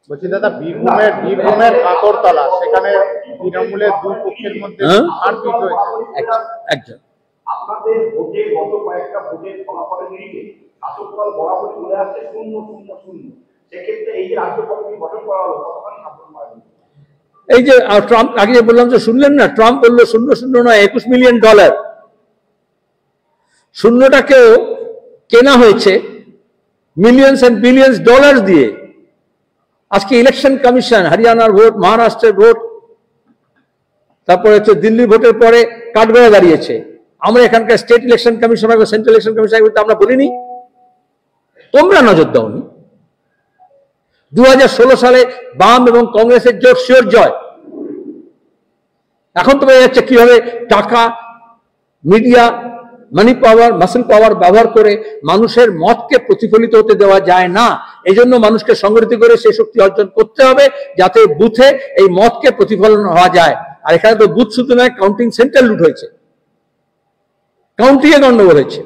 Speaker 2: বলছি দাদা, বীরভূমের কাকরতলা, সেখানে তৃণমূলের দুই পক্ষের মধ্যে মারপিট হয়েছে।
Speaker 1: একজন
Speaker 4: আপনাদের ভোটে, গত কয়েকটা ভোটের ফলাফলের নিরিখে শাসক দল বরাবরই বলে আসছে 0-0-0। সেক্ষেত্রে এই যে রাজ্য কমিটি গঠন করা হলো, কতখানি সাফল্য পাবেন?
Speaker 1: এই যে ট্রাম্প, আগে যে বললাম যে শুনলেন না, ট্রাম্প বললো 0-0 নয়, $21 মিলিয়ন। শূন্যটাকেও কেনা হয়েছে মিলিয়ন্স এন্ড বিলিয়ন্স ডলার দিয়ে। আজকে ইলেকশন কমিশন, হরিয়ানার ভোট, মহারাষ্ট্রের ভোট, তারপরে হচ্ছে দিল্লি ভোটের পরে কাঠগড়ে দাঁড়িয়েছে। আমরা এখানকার state election commission, central election commission আমরা বলিনি? তোমরা নজর দাওনি? 2016 সালে বাম এবং কংগ্রেসের জোট শিওর জয়। এখন তো বোঝা যাচ্ছে কিভাবে টাকা, মিডিয়া, মানি পাওয়ার, মাসেল পাওয়ার ব্যবহার করে মানুষের মতকে প্রতিফলিত হতে দেওয়া যায় না। এই জন্য মানুষকে সংগঠিত করে সেই শক্তি অর্জন করতে হবে, যাতে বুথে এই মতকে প্রতিফলন হওয়া যায়। আর এখানে তো বুথ শুধু নয়, কাউন্টিং সেন্টার লুট হয়েছে, কাউন্টিং এ গন্ডগোল হয়েছে।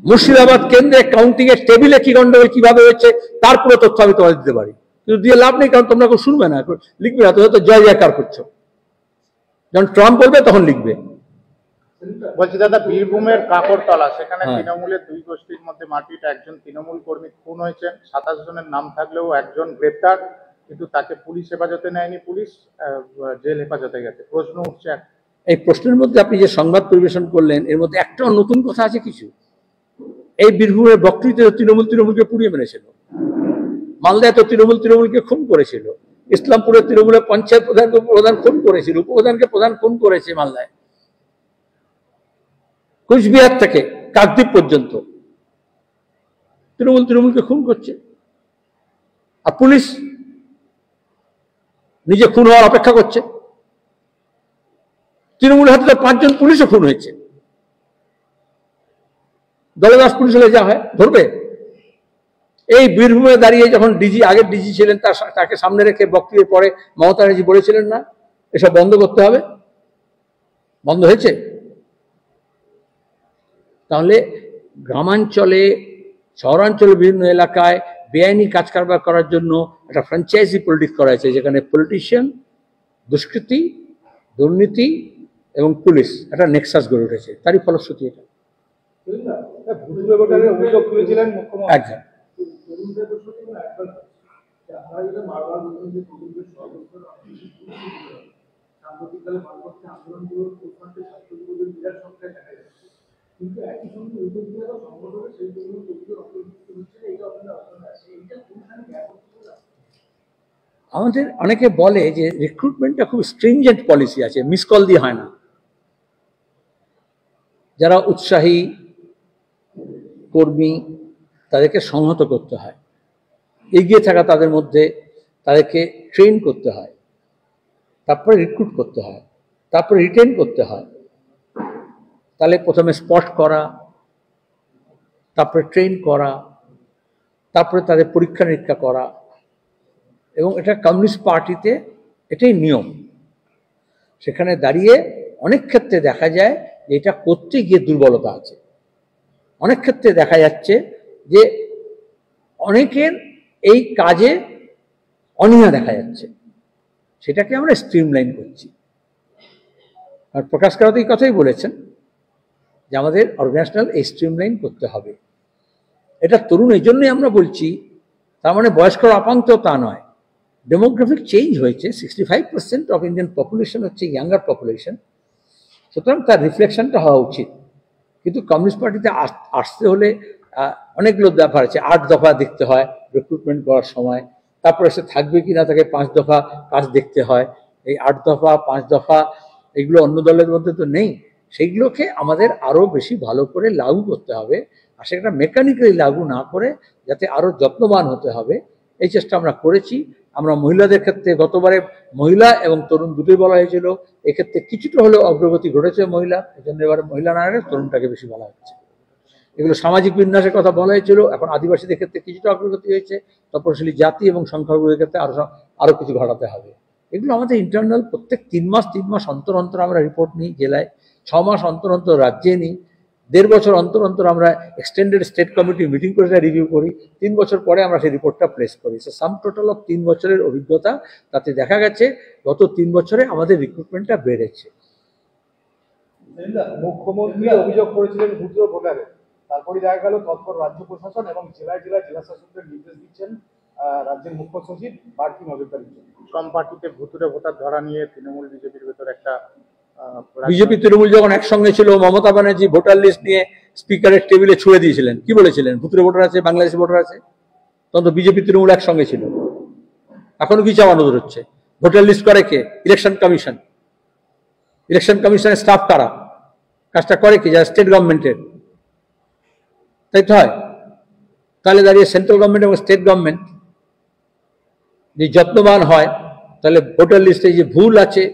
Speaker 1: মুর্শিদাবাদ কেন্দ্রে কাউন্টিং এর টেবিলে কি গন্ডগোল কিভাবে হয়েছে তার পুরো তথ্য আমি তোমাদের দিতে পারি, কিন্তু দিয়ে লাভ নেই, কারণ তোমরা কেউ শুনবে না, লিখবে না। তোমরা তো জয় জয়কার করছো, যখন ট্রাম্প বলবে তখন লিখবে।
Speaker 2: বলছি দাদা, বীরভূমের কাকরতলা, সেখানে তৃণমূলের দুই গোষ্ঠীর মধ্যে মারপিট, একজন তৃণমূল কর্মী খুন হয়েছেন, 27 জনের নাম থাকলেও একজন গ্রেপ্তার, কিন্তু তাকে পুলিশ হেফাজতে নেয়নি, পুলিশ জেল হেফাজতে গেছে। প্রশ্ন উঠছে,
Speaker 1: এই প্রশ্নের মধ্যে আপনি যে সংবাদ পরিবেশন করলেন এর মধ্যে একটা নতুন কথা আছে কিছু। এই বীরভূমের বক্তৃতে তৃণমূলকে পুড়িয়ে মেরেছিল, মালদায় তো তৃণমূলকে খুন করেছিল, ইসলামপুরের তৃণমূলের পঞ্চায়েত প্রধান খুন করেছিল, উপপ্রধানকে প্রধান খুন করেছে মালদায়, কুচবিহার থেকে কাকদ্বীপ পর্যন্ত তৃণমূলকে খুন করছে, আর পুলিশ নিজে খুন হওয়ার অপেক্ষা করছে। তৃণমূলের হাতে 5 জন পুলিশও খুন হয়েছে, দলদাস পুলিশ হলে যা হয় ধরবে। এই বীরভূমে দাঁড়িয়ে যখন ডিজি, আগের ডিজি ছিলেন, তাকে সামনে রেখে বক্তব্যের পরে মমতা ব্যানার্জি বলেছিলেন না এসব বন্ধ করতে হবে, বন্ধ হয়েছে। তাহলে গ্রামাঞ্চলে, শহরাঞ্চলে বিভিন্ন এলাকায় বেআইনি কাজ কারবার করার জন্য একটা ফ্র্যাঞ্চাইজি পলিটিক্স করা হয়েছে, যেখানে পলিটিশিয়ান, দুষ্কৃতি, দুর্নীতি এবং পুলিশ একটা নেক্সাস গড়ে উঠেছে। তারই ফলশ্রুতি এটা।
Speaker 3: অভিযোগ তুলেছিলেন মুখ্যমন্ত্রী।
Speaker 1: একদম। আমাদের অনেকে বলে যে রিক্রুটমেন্টটা খুব স্ট্রিনজেন্ট পলিসি আছে, মিস কল দিয়ে হয় না। যারা উৎসাহী কর্মী তাদেরকে সংহত করতে হয়, এগিয়ে থাকা তাদের মধ্যে, তাদেরকে ট্রেন করতে হয়, তারপরে রিক্রুট করতে হয়, তারপরে রিটেন করতে হয়। তাহলে প্রথমে স্পট করা, তারপরে ট্রেন করা, তারপরে তাদের পরীক্ষা নিরীক্ষা করা। এবং এটা কমিউনিস্ট পার্টিতে এটাই নিয়ম। সেখানে দাঁড়িয়ে অনেক ক্ষেত্রে দেখা যায় যে এটা করতে গিয়ে দুর্বলতা আছে। অনেক ক্ষেত্রে দেখা যাচ্ছে যে অনেকের এই কাজে অনীহা দেখা যাচ্ছে, সেটাকে আমরা স্ট্রিমলাইন করছি। আর প্রকাশ কারাত এই কথাই বলেছেন যে আমাদের অর্গানাইজেশনাল এই স্ট্রিমলাইন করতে হবে। এটা তরুণ এই জন্যই আমরা বলছি, তার মানে বয়স্কর আপান্ত তা নয়। ডেমোগ্রাফিক চেঞ্জ হয়েছে, 65% অফ ইন্ডিয়ান পপুলেশন হচ্ছে ইয়াঙ্গার পপুলেশন, সুতরাং তার রিফ্লেকশনটা হওয়া উচিত। কিন্তু কমিউনিস্ট পার্টিতে আসতে হলে অনেকগুলো ব্যাপার আছে। 8 দফা দেখতে হয় রিক্রুটমেন্ট করার সময়, তারপরে সে থাকবে কি না তাকে 5 দফা কাজ দেখতে হয়। এই 8 দফা 5 দফা এগুলো অন্য দলের মধ্যে তো নেই, সেইগুলোকে আমাদের আরও বেশি ভালো করে লাগু করতে হবে। আর সেটা মেকানিক্যালি লাগু না করে যাতে আরও যত্নবান হতে হবে, এই চেষ্টা আমরা করেছি। আমরা মহিলাদের ক্ষেত্রে গতবারে মহিলা এবং তরুণ দুটোই বলা হয়েছিল, এক্ষেত্রে কিছুটা হলেও অগ্রগতি ঘটেছে মহিলা, এই জন্য এবার মহিলা না আগে তরুণটাকে বেশি বলা হচ্ছে। এগুলো সামাজিক বিন্যাসের কথা বলা হয়েছিল, এখন আদিবাসীদের ক্ষেত্রে কিছুটা অগ্রগতি হয়েছে, তপশিলি জাতি এবং সংখ্যালঘুদের ক্ষেত্রে আরও কিছু ঘটাতে হবে। এগুলো আমাদের ইন্টারনাল প্রত্যেক 3 মাস অন্তর অন্তর আমরা রিপোর্ট নিই জেলায়, 6 মাস অন্তর অন্তর রাজ্যে নিই, 1.5 বছর অন্তর অন্তর আমরা এক্সটেন্ডেড স্টেট কমিটি মিটিং করে রিভিউ করি, 3 বছর পরে আমরা সেই রিপোর্টটা প্লেস করি। সো সাম টোটাল অফ 3 বছরের অভিজ্ঞতা, তাতে দেখা গেছে গত 3 বছরে আমাদের রিক্রুটমেন্টটা বেড়েছে।
Speaker 3: মুখ্যমন্ত্রী অভিযোগ করেছিলেন ভুতুড়ে ভোটারে, তারপরে দেখা গেল তৎপর রাজ্য প্রশাসন এবং জেলায় জেলা শাসকদের নির্দেশ দিচ্ছেন রাজ্যের মুখ্য সচিব বাড়তি নজরদারির জন্য।
Speaker 2: শ্রম পার্টিতে ভুতুড়ে ভোটার ধরা নিয়ে তৃণমূল বিজেপির ভেতর একটা
Speaker 1: বিজেপি তৃণমূল যখন একসঙ্গে ছিল, মমতা ব্যানার্জি ভোটার লিস্ট নিয়ে স্পিকারের টেবিলে ছুঁড়ে দিয়েছিলেন। কি বলেছিলেন? ভুতুড়ে ভোটার আছে, বাংলাদেশি ভোটার আছে। তখন তো বিজেপি তৃণমূল একসঙ্গে ছিল। এখনো কি চাওয়ানো হচ্ছে? ভোটার লিস্ট করে কে? Election commission. ইলেকশন কমিশনের স্টাফ কারা? কাজটা করে কি? যারা স্টেট গভর্নমেন্টের, তাই তো হয়। তাহলে দাঁড়িয়ে সেন্ট্রাল গভর্নমেন্ট এবং স্টেট গভর্নমেন্ট যে যত্নবান হয়, তাহলে ভোটার লিস্টে যে ভুল আছে,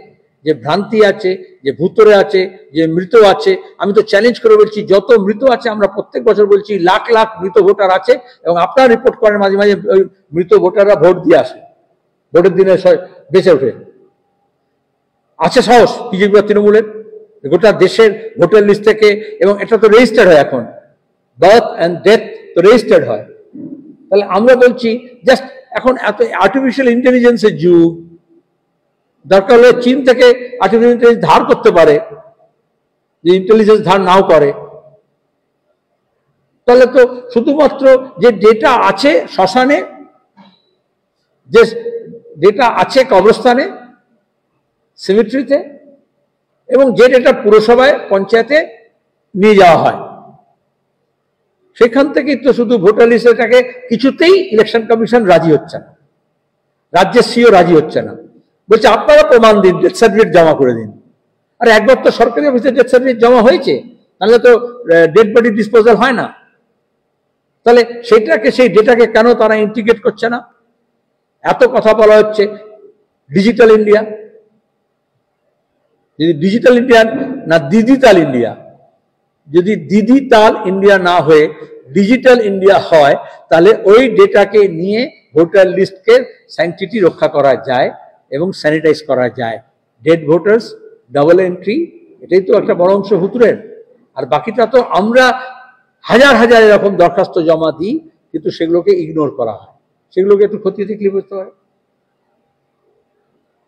Speaker 1: যে ভ্রান্তি আছে, যে ভুতুড়ে আছে, যে মৃত আছে, আমি তো চ্যালেঞ্জ করে বলছি যত মৃত আছে, আমরা প্রত্যেক বছর বলছি লাখ লাখ মৃত ভোটার আছে, এবং আপনারা রিপোর্ট করেন মাঝে মাঝে ওই মৃত ভোটাররা ভোট দিয়ে আসে, ভোটের দিনে বেঁচে ওঠে। আছে সাহস বিজেপি বা তৃণমূলের গোটা দেশের ভোটার লিস্ট থেকে, এবং এটা তো রেজিস্টার্ড হয়, এখন বার্থ অ্যান্ড ডেথ তো রেজিস্টার্ড হয়। তাহলে আমরা বলছি জাস্ট এখন এত আর্টিফিশিয়াল ইন্টেলিজেন্সের যুগ, দরকার হলে চীন থেকে আর্টিফিশিয়াল ইন্টেলিজেন্স ধার করতে পারে, যে ইন্টেলিজেন্স ধার নাও করে। তাহলে তো শুধুমাত্র যে ডেটা আছে শ্মশানে, যে ডেটা আছে কবরস্থানে, সিমেট্রিতে, এবং যে ডেটা পুরসভায় পঞ্চায়েতে নিয়ে যাওয়া হয়, সেখান থেকেই তো শুধু ভোটার লিস্টটাকে কিছুতেই ইলেকশন কমিশন রাজি হচ্ছে না, রাজ্যের সিও রাজি হচ্ছে না, বলছে আপনারা প্রমাণ দিন, ডেথ সার্টিফিকেট জমা করে দিন। আর একবার তো সরকারি অফিসে ডেথ সার্টিফিকেট জমা হয়েছে, তাহলে তো ডেড বডি ডিসপোজাল হয় না। তাহলে সেই ডেটাকে কেন তারা ইন্টিগ্রেট করছে না? এত কথা বলা হচ্ছে ডিজিটাল ইন্ডিয়া, যদি ডিজিটাল ইন্ডিয়া না ডিজিটাল ইন্ডিয়া, যদি ডিজিটাল ইন্ডিয়া না হয়ে ডিজিটাল ইন্ডিয়া হয়, তাহলে ওই ডেটাকে নিয়ে ভোটার লিস্টকে স্যাংটিটি রক্ষা করা যায় এবং স্যানিটাইজ করা যায়। ডেড ভোটার্স, ডাবল এন্ট্রি, এটাই তো একটা বড় অংশ ভুতুরের। আর বাকিটা তো আমরা হাজার হাজার এরকম দরখাস্ত জমা দিই, কিন্তু সেগুলোকে ইগনোর করা হয়, সেগুলোকে একটু খতিয়ে দেখলে বুঝতে পারে।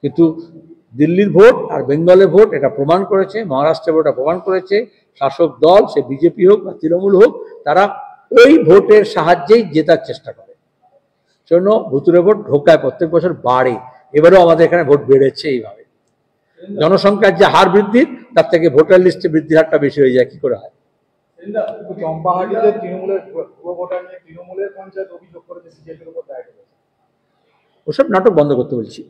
Speaker 1: কিন্তু দিল্লির ভোট আর বেঙ্গলের ভোট এটা প্রমাণ করেছে, মহারাষ্ট্রের ভোট প্রমাণ করেছে, শাসক দল সে বিজেপি হোক বা তৃণমূল হোক, তারা ওই ভোটের সাহায্যেই জেতার চেষ্টা করে। জন্য ভুতুরে ভোট ঢোকায় প্রত্যেক বছর বাড়ে। এবারেও আমাদের এখানে ভোট বেড়েছে এইভাবে। জনসংখ্যার যে হার বৃদ্ধির, তার থেকে ভোটার লিস্টে বৃদ্ধির হারটা বেশি হয়ে যায়। কি করে হয়?
Speaker 2: চম্পাহাটিতে তৃণমূলের পুরো ভোটার নিয়ে তৃণমূলের পঞ্চায়েত অভিযোগ করেছে সিজেপির উপর দায় করেছে।
Speaker 1: ওসব নাটক বন্ধ করতে বলছি।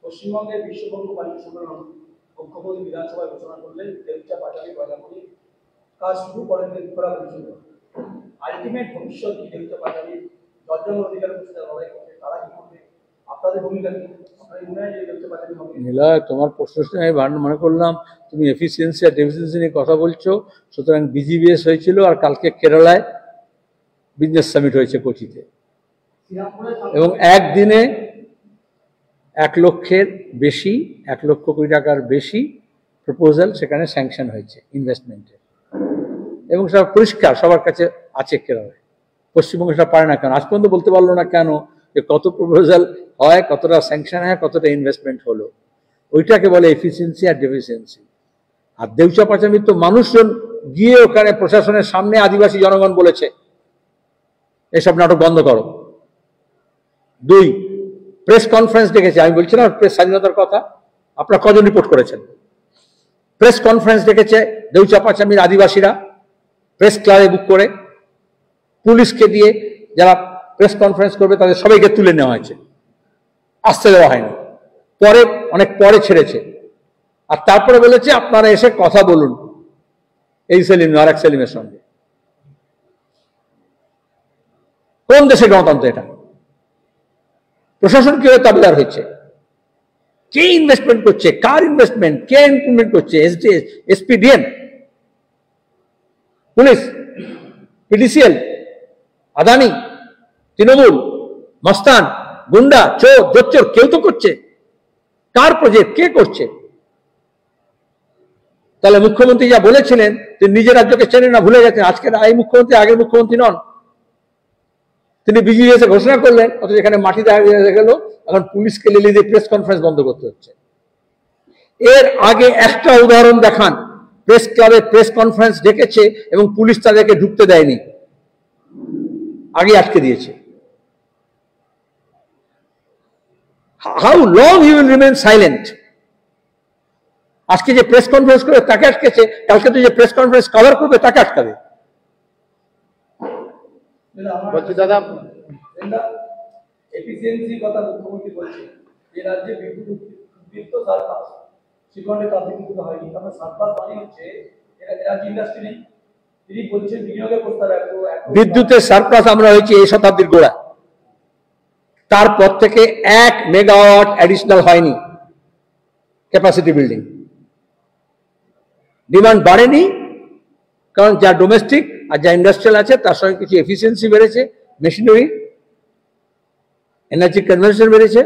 Speaker 5: পশ্চিমবঙ্গের বিশ্ববঙ্গ বাণিজ্য সম্মেলন মুখ্যমন্ত্রী বিধানসভায় ঘোষণা করলেন দেউচা পাচামি বাজাপুরি কাজ শুরু করেন করা হয়েছিল। আলটিমেট ভবিষ্যৎ কি দেউচা পাচামি জর্জম অধিকার লড়াই করবে, তারা কি করবে, আপনাদের ভূমিকা কি? আপনার মনে হয় যে দেউচা পাচামি হবে?
Speaker 1: নীলা, তোমার প্রশ্ন শুনে আমি মনে করলাম তুমি এফিসিয়েন্সি আর ডেফিসিয়েন্সি নিয়ে কথা বলছো। সুতরাং বিজিবিএস হয়েছিল, আর কালকে কেরালায় বিজনেস সামিট হয়েছে কোচিতে, এবং একদিনে 1 লক্ষের বেশি, 1 লক্ষ কোটি টাকার বেশি প্রপোজাল সেখানে স্যাংশন হয়েছে ইনভেস্টমেন্টের, এবং সেটা পরিষ্কার সবার কাছে আছে। কেরালায়, পশ্চিমবঙ্গে সেটা পারে না কেন? আজ পর্যন্ত বলতে পারলো না কেন যে কত প্রপোজাল হয়, কতটা স্যাংশন হয়, কতটা ইনভেস্টমেন্ট হলো। ওইটাকে বলে এফিসিয়েন্সি আর ডেফিসিয়েন্সি। আর দেউচা পাচামির তো মানুষজন গিয়ে ওখানে প্রশাসনের সামনে আদিবাসী জনগণ বলেছে এসব নাটক বন্ধ করো। 2, প্রেস কনফারেন্স ডেকেছে। আমি বলছি না প্রেস স্বাধীনতার কথা, আপনারা কজন রিপোর্ট করেছেন? প্রেস কনফারেন্স ডেকেছে দেউচা পাচামির আদিবাসীরা, প্রেস ক্লাবে বুক করে, পুলিশকে দিয়ে যারা প্রেস কনফারেন্স করবে তাদের সবাইকে তুলে নেওয়া হয়েছে, আসতে দেওয়া হয়নি। পরে অনেক পরে ছেড়েছে, আর তারপরে বলেছে আপনারা এসে কথা বলুন এই সেলিম আর এক সেলিমের সঙ্গে। কোন দেশের গণতন্ত্র এটা? প্রশাসন কিভাবে তাবেদার হয়েছে? কে ইনভেস্টমেন্ট করছে, কার ইনভেস্টমেন্ট, কে ইমপ্লিমেন্ট করছে? এসপিডিএম, পুলিশ, পিডিসিএল, আদানি, তৃণমূল, মস্তান, গুন্ডা, চোর, জোচ্চোর, কেউ তো করছে। কার প্রজেক্ট, কে করছে? তাহলে মুখ্যমন্ত্রী যা বলেছিলেন তিনি নিজের রাজ্যকে চেনেন না, ভুলে গেছেন। আজকের এই মুখ্যমন্ত্রী আগের মুখ্যমন্ত্রী নন। তিনি বিজিবিএসে ঘোষণা করলেন, অথচ এখানে মাটি দেখা গেল এখন পুলিশকে লেলিয়ে দিয়ে প্রেস কনফারেন্স বন্ধ করতে হচ্ছে। এর আগে একটা উদাহরণ দেখান, প্রেস ক্লাবে প্রেস কনফারেন্স ডেকেছে এবং পুলিশ তাদেরকে ঢুকতে দেয়নি, আগে আটকে দিয়েছে। How long he will remain silent? আজকে যে প্রেস কনফারেন্স করে তাকে আটকেছে, কালকে তো যে প্রেস কনফারেন্স কভার করবে তাকে আটকাবে।
Speaker 2: বলছি দাদা,
Speaker 5: এফিসিয়েন্সির কথা মুখ্যমন্ত্রী বলছে, যে রাজ্যে বিদ্যুৎ উৎপাদিত সারপ্লাস সেখানে তার বিদ্যুৎ হয়নি, কারণ সারপ্লাস মানে হচ্ছে রাজ্যে ইন্ডাস্ট্রি নেই। তিনি বলছেন বিনিয়োগের প্রস্তাব
Speaker 1: বিদ্যুতের সারপ্লাস আমরা হয়েছি এই শতাব্দীর গোড়া, তারপর থেকে 1 মেগাওয়াট অ্যাডিশনাল হয়নি ক্যাপাসিটি বিল্ডিং। ডিমান্ড বাড়েনি, কারণ যা ডোমেস্টিক আর যা ইন্ডাস্ট্রিয়াল আছে তার সঙ্গে কিছু এফিসিয়েন্সি বেড়েছে, মেশিনারি, এনার্জি কনভার্সন বেড়েছে,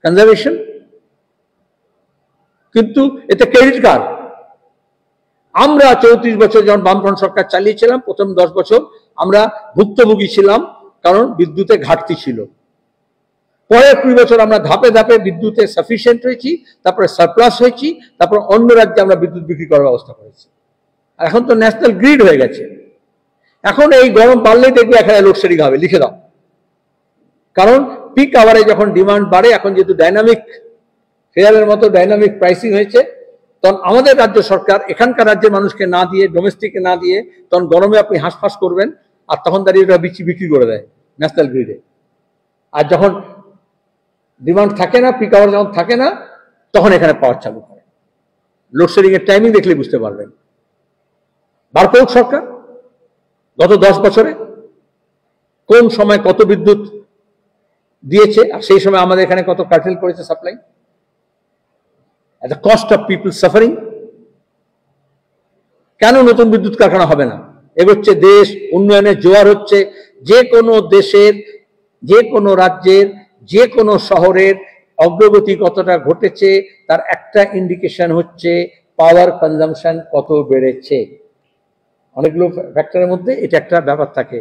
Speaker 1: কনজারভেশন। কিন্তু এতে ক্রেডিট কার্ড, আমরা 34 বছর যখন বামফ্রন্ট সরকার চালিয়েছিলাম, প্রথম 10 বছর আমরা ভুক্তভোগী ছিলাম, কারণ বিদ্যুতে ঘাটতি ছিল। পরের 20 বছর আমরা ধাপে ধাপে বিদ্যুতে সাফিসিয়েন্ট হয়েছি, তারপরে সারপ্লাস হয়েছি, তারপর অন্য রাজ্যে আমরা বিদ্যুৎ বিক্রি করার ব্যবস্থা করেছি। আর এখন তো ন্যাশনাল গ্রিড হয়ে গেছে। এখন এই গরম বাড়লেই দেখবে এখানে লোডশেডিং হবে, লিখে দাও। কারণ পিক আওয়ারে যখন ডিমান্ড বাড়ে, এখন যেহেতু ডাইনামিক ফেয়ারের মতো ডাইনামিক প্রাইসিং হয়েছে, তখন আমাদের রাজ্য সরকার এখানকার রাজ্যের মানুষকে না দিয়ে, ডোমেস্টিকে না দিয়ে, তখন গরমে আপনি হাঁসফাঁস করবেন, আর তখন দাঁড়িয়ে ওটা বিক্রি করে দেয় ন্যাশনাল গ্রিডে। আর যখন ডিমান্ড থাকে না, পিক আওয়ার যখন থাকে না, তখন এখানে পাওয়ার চালু করে। লোডশেডিং এর টাইমিং দেখলে বুঝতে পারবেন। বার করুক সরকার গত 10 বছরে কোন সময় কত বিদ্যুৎ দিয়েছে, আর সেই সময় আমাদের এখানে কত কার্টেল করেছে supply, at the cost of people suffering. কেন নতুন বিদ্যুৎ কারখানা হবে না? এগোচ্ছে দেশ, উন্নয়নের জোয়ার হচ্ছে। যে কোনো দেশের, যে কোনো রাজ্যের, যে কোনো শহরের অগ্রগতি কতটা ঘটেছে তার একটা ইন্ডিকেশন হচ্ছে পাওয়ার কনজাম্পশন কত বেড়েছে। অনেকগুলো ফ্যাক্টরের মধ্যে এটা একটা ব্যাপার থাকে।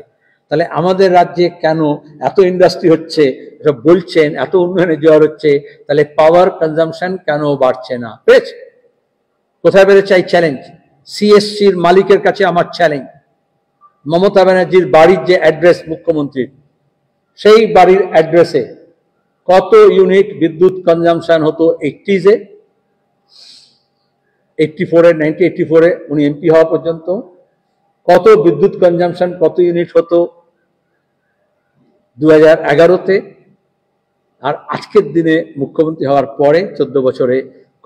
Speaker 1: তাহলে আমাদের রাজ্যে কেন এত ইন্ডাস্ট্রি হচ্ছে, সব বলছেন এত উন্নয়নের জোয়ার হচ্ছে, তাহলে পাওয়ার কনজাম্পশন কেন বাড়ছে না? বেড়েছে। কোথায় বেড়েছে? এই চ্যালেঞ্জ সিএসসির মালিকের কাছে আমার চ্যালেঞ্জ। মমতা ব্যানার্জির বাড়ির যে অ্যাড্রেস মুখ্যমন্ত্রীর, সেই বাড়ির অ্যাড্রেসে কত ইউনিট বিদ্যুৎ কনজাম্পশন হতো 80s-এ, 84-এ, 1984-এ উনি এমপি হওয়া পর্যন্ত, কত বিদ্যুৎ কনজাম্পশন কত ইউনিট হতো 2011-তে, আর আজকের দিনে মুখ্যমন্ত্রী হওয়ার পরে 14 বছরে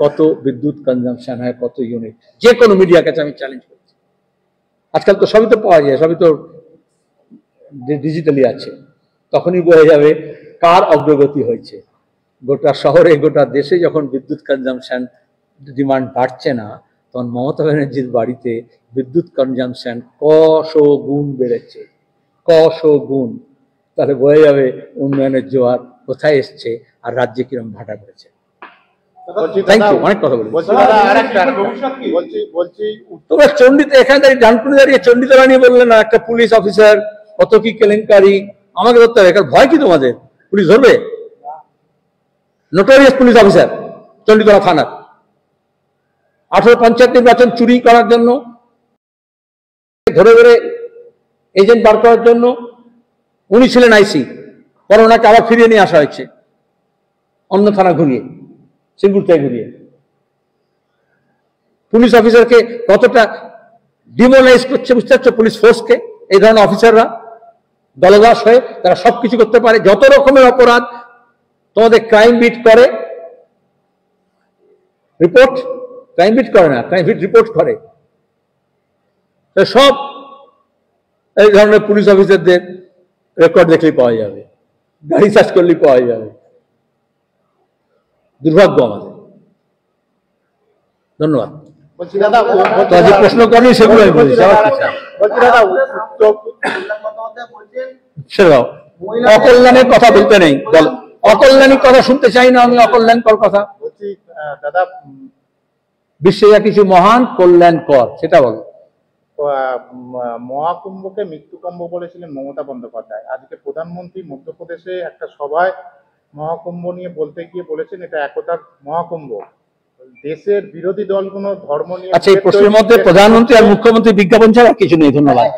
Speaker 1: কত বিদ্যুৎ কনজাম্পশন হয়, কত ইউনিট। যে কোনো মিডিয়ার কাছে আমি চ্যালেঞ্জ করছি। আজকাল তো সবই তো পাওয়া যায়, সবই তো ডিজিটালি আছে, তখনই বোঝা যাবে কার অগ্রগতি হয়েছে। গোটা শহরে, গোটা দেশে যখন বিদ্যুৎ কনজাম্পশন ডিমান্ড বাড়ছে না, তখন মমতা ব্যানার্জির বাড়িতে বিদ্যুৎ কনজাম্পশন কশো গুণ বেড়েছে, কশো গুণ। তাহলে বোঝা যাবে উন্নয়নের জোয়ার কোথায় এসছে আর রাজ্যে কিরকম ভাটা পড়েছে। থ্যাংক ইউ, অনেক কথা বলি। তবে চণ্ডীতে এখানে ডানকুনি দাঁড়িয়ে চণ্ডীতলা নিয়ে বললেন না, একটা পুলিশ অফিসার কত কি কেলেঙ্কারি, আমাকে ধরতে হবে। এখানে ভয় কি তোমাদের? পুলিশ ধরবে? নোটোরিয়াস পুলিশ অফিসার চণ্ডীতলা থানার, 18 পঞ্চায়েত নির্বাচন চুরি করার জন্য, ধরে ধরে এজেন্ট বার করার জন্য উনি ছিলেন আইসি, পরে ওনাকে আবার ফিরিয়ে নিয়ে আসা হয়েছে অন্য থানা ঘুরিয়ে, সিঙ্গুরটায় ঘুরিয়ে। পুলিশ অফিসারকে কতটা ডিমোরালাইজ করছে বুঝতে পারছো পুলিশ ফোর্সকে? এই ধরনের অফিসাররা দলদাস হয়ে তারা সবকিছু করতে পারে। যত রকমের অপরাধ তোমাদের ক্রাইম বিট করে, রিপোর্ট, ক্রাইম বিট করে না, ক্রাইম বিট রিপোর্ট করে। সব এই ধরনের পুলিশ অফিসারদের রেকর্ড দেখলেই পাওয়া যাবে, গাড়ি সার্চ করলেই পাওয়া যাবে। দুর্ভাগ্য আমাদের। ধন্যবাদ। যে প্রশ্ন করেনি সেগুলো আমি বলছি। অকল্যাণের কথা বলতে নেই, বল অকল্যাণী কথা শুনতে চাই না আমি। অকল্যাণকর কথা
Speaker 2: বলছি দাদা,
Speaker 1: বিশ্বে যা কিছু মহান কল্যাণকর সেটা বলো।
Speaker 2: মহাকুম্ভকে মৃত্যুকুম্ভ বলেছিলেন মমতা বন্দ্যোপাধ্যায়। আজকে প্রধানমন্ত্রী মধ্যপ্রদেশে একটা সভায় মহাকুম্ভ নিয়ে বলতে গিয়ে বলেছেন এটা একতার মহাকুম্ভ। দেশের বিরোধী দলগুলো ধর্ম নিয়ে,
Speaker 1: আচ্ছা, এই প্রশ্নের মধ্যে প্রধানমন্ত্রী আর মুখ্যমন্ত্রী বিজ্ঞাপন ছাড়া কিছু নেই। ধন্যবাদ।